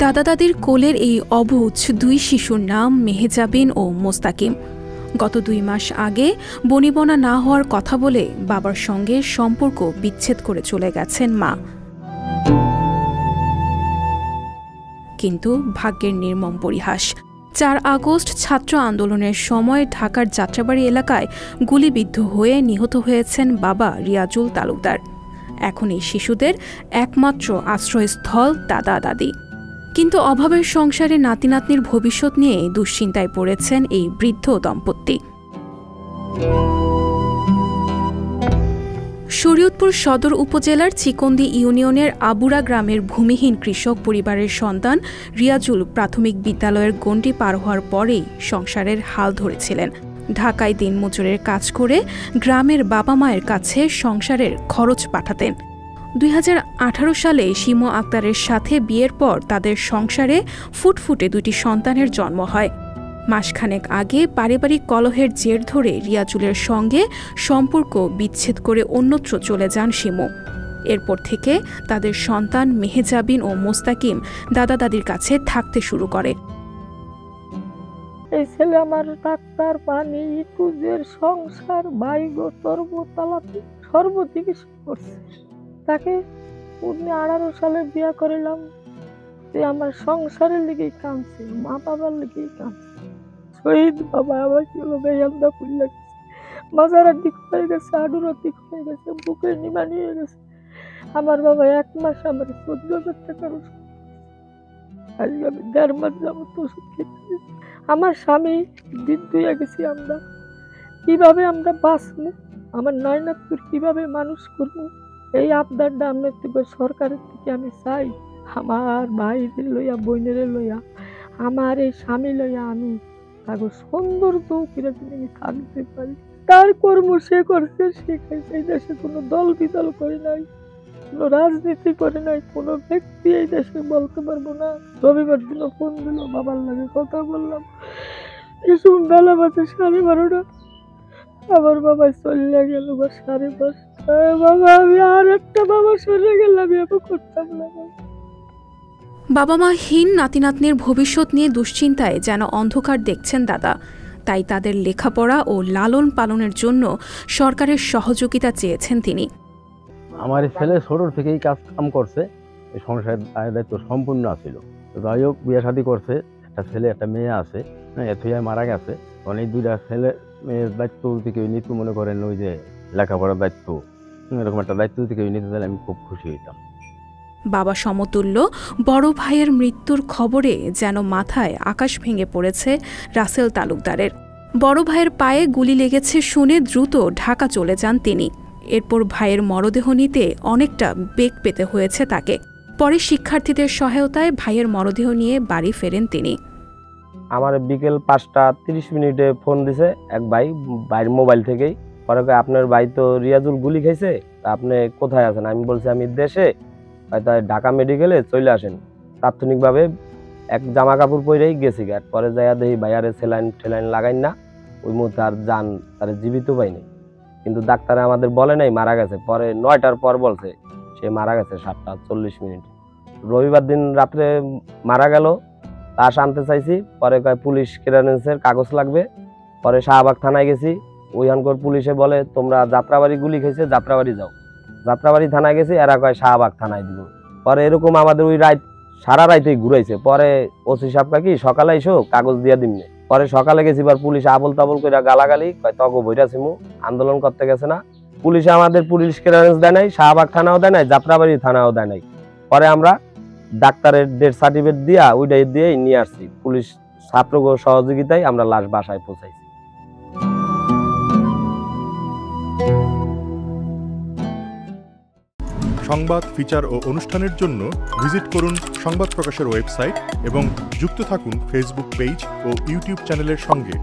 দাদা দাদির কোলের এই অবুঝ দুই শিশুর নাম মেহেজাবিন ও মোস্তাকিম। গত 2 মাস আগে বনিবনা না হওয়ার কথা বলে বাবার সঙ্গে সম্পর্ক বিচ্ছেদ করে চলে গেছেন মা। কিন্তু ভাগ্যের নির্মম পরিহাস, 4 আগস্ট ছাত্র আন্দোলনের সময় ঢাকার যাত্রাবাড়ি এলাকায় গুলিবিদ্ধ হয়ে নিহত হয়েছেন বাবা রিয়াজুল তালুকদার। এখন এই শিশুদের একমাত্র আশ্রয়স্থল দাদা দাদি। কিন্তু অভাবের সংসারে নাতি নাতনির ভবিষ্যৎ নিয়ে দুশ্চিন্তায় পড়েছেন এই বৃদ্ধ দম্পতি। শরীয়তপুর সদর উপজেলার চিকন্দি ইউনিয়নের আবুরা গ্রামের ভূমিহীন কৃষক পরিবারের সন্তান রিয়াজুল প্রাথমিক বিদ্যালয়ের গণ্ডি পার হওয়ার পরেই সংসারের হাল ধরেছিলেন। ঢাকায় দিনমজুরের কাজ করে গ্রামের বাবা মায়ের কাছে সংসারের খরচ পাঠাতেন। 2018 সালে শিমু আক্তারের সাথে বিয়ের পর তাদের সংসারে ফুটফুটে 2টি সন্তানের জন্ম হয়। মাসখানেক আগে পারিবারিক কলহের জের ধরে রিয়াজুলের সঙ্গে সম্পর্ক বিচ্ছেদ করে অন্যত্র চলে যান শিমু। এরপর থেকে তাদের সন্তান মেহেজাবিন ও মোস্তাকিম দাদা দাদির কাছে থাকতে শুরু করে। এই ছেলে আমার ডাক্তার, পানি, কুজের সংসার, বাইগো তর্বতালাপি সর্বচিকিৎসা করছে। তাকে 18 সালে বিয়ে করিলাম। আমার সংসারের লিগেই কাঁদছে, মা বাবার লিগেই কাঁদছে। শহীদ বাবা আমার ছিল বেয়ান্দা খুললে গেছে, মাজারের দিক হয়ে গেছে, আডুরার দিক হয়ে গেছে, বুকের নিমানি হয়ে গেছে। আমার বাবা 1 মাস আমার 14,000 টাকার ওষুধ, আজকে আমি 1.5 মাস যাবত ওষুধ খেতে। আমার স্বামী বৃদ্ধ হয়ে গেছি, আমরা কিভাবে আমরা বাঁচবো, আমার নয়নাথপুর কিভাবে মানুষ করবো, এই আবদারটা আমরা থেকে সরকারের থেকে আমি চাই। আমার ভাইদের লইয়া, বোনের লইয়া, আমার এই স্বামী লইয়া আমি তাকে সৌন্দর্য করে যদি থাকতে পারি। তার কর্ম সে করছে, সে খাইছে। এই দেশে কোনো দল বিদল করে নাই, কোনো রাজনীতি করে নাই, কোনো ব্যক্তি এই দেশে বলতে পারবো না। রবিবার দিন ফোন দিল, বাবার লাগে কথা বললাম, এসব বেলা বাজে 12:30। আমার বাবা চলে গেল 5:30। বাবা আমি আর একটা বাবা সরে গেলাম, আমি করতাম না। বাবা মা হীন নাতি নাতনির ভবিষ্যৎ নিয়ে দুশ্চিন্তায় যেন অন্ধকার দেখছেন দাদা। তাই তাদের লেখাপড়া ও লালন পালনের জন্য সরকারের সহযোগিতা চেয়েছেন তিনি। আমার ছেলে ছোট থেকেই কাজ কাম করছে, সংসারের দায়িত্ব সম্পূর্ণ ছিল। যাই হোক বিয়ে শাদী করছে, একটা ছেলে একটা মেয়ে আছে, এথুয়া মারা গেছে। অনেক 2টা ছেলে মেয়ের দায়িত্ব যদি কেউ নিত, মনে করেন ওই যে লেখাপড়ার দায়িত্ব, এরকম একটা দায়িত্ব যদি কেউ নিতে চাইলে আমি খুব খুশি হইতাম। বাবা সমতুল্য বড় ভাইয়ের মৃত্যুর খবরে যেন মাথায় আকাশ ভেঙে পড়েছে রাসেল তালুকদারের। বড় ভাইয়ের পায়ে গুলি লেগেছে শুনে দ্রুত ঢাকা চলে যান তিনি। এরপর ভাইয়ের মরদেহ নিতে অনেকটা বেগ পেতে হয়েছে তাকে। পরে শিক্ষার্থীদের সহায়তায় ভাইয়ের মরদেহ নিয়ে বাড়ি ফেরেন তিনি। আমার বিকেল 5:30 ফোন দিছে এক ভাই, ভাইয়ের মোবাইল থেকেই। পরে আপনার ভাই তো রিয়াজুল গুলি খাইছে, তা আপনি কোথায় আছেন? আমি বলছি আমি দেশে, হয়তো ঢাকা মেডিকেলে চলে আসেন। তাৎক্ষণিকভাবে এক জামা কাপড় পরেই গেছি গাট। পরে যাইয়া দেখি ভাইয়ারে সেলাইন লাগাই না, ওই মুহূর্তে আর যান তার জীবিত পাইনি। কিন্তু ডাক্তারে আমাদের বলে নাই মারা গেছে। পরে 9টার পর বলছে সে মারা গেছে 7:40। রবিবার দিন রাত্রে মারা গেল, লাশ আনতে চাইছি। পরে কয় পুলিশ ক্লিয়ারেন্সের কাগজ লাগবে। পরে শাহবাগ থানায় গেছি, ওইখানকার পুলিশে বলে তোমরা যাত্রাবাড়ি গুলি খেয়েছে, যাত্রাবাড়ি যাও। যাত্রাবাড়ি থানায় গেছি, এরা কয় শাহবাগ থানায় দিব। পরে এরকম আমাদের ওই রাত সারা রাইতেই ঘুরাইছে। পরে ওসি সাহেব কি সকালে এসো কাগজ দিয়া দিমনে। পরে সকালে গেছি, পুলিশ আবল তাবল করে গালাগালি, কয় তক বইরাছিমু, আন্দোলন করতে গেছে না। পুলিশে আমাদের পুলিশ ক্লিয়ারেন্স দেয় নাই, শাহবাগ থানাও দেয় নাই, যাত্রাবাড়ি থানাও দেয় নাই। পরে আমরা ডাক্তারের ডেথ সার্টিফিকেট দিয়া ওইটাই দিয়েই নিয়ে আসছি। পুলিশ ছাত্র সহযোগিতায় আমরা লাশ বাসায় পৌঁছাইছি। সংবাদ, ফিচার ও অনুষ্ঠানের জন্য ভিজিট করুন সংবাদ প্রকাশের ওয়েবসাইট এবং যুক্ত থাকুন ফেসবুক পেজ ও ইউটিউব চ্যানেলের সঙ্গে।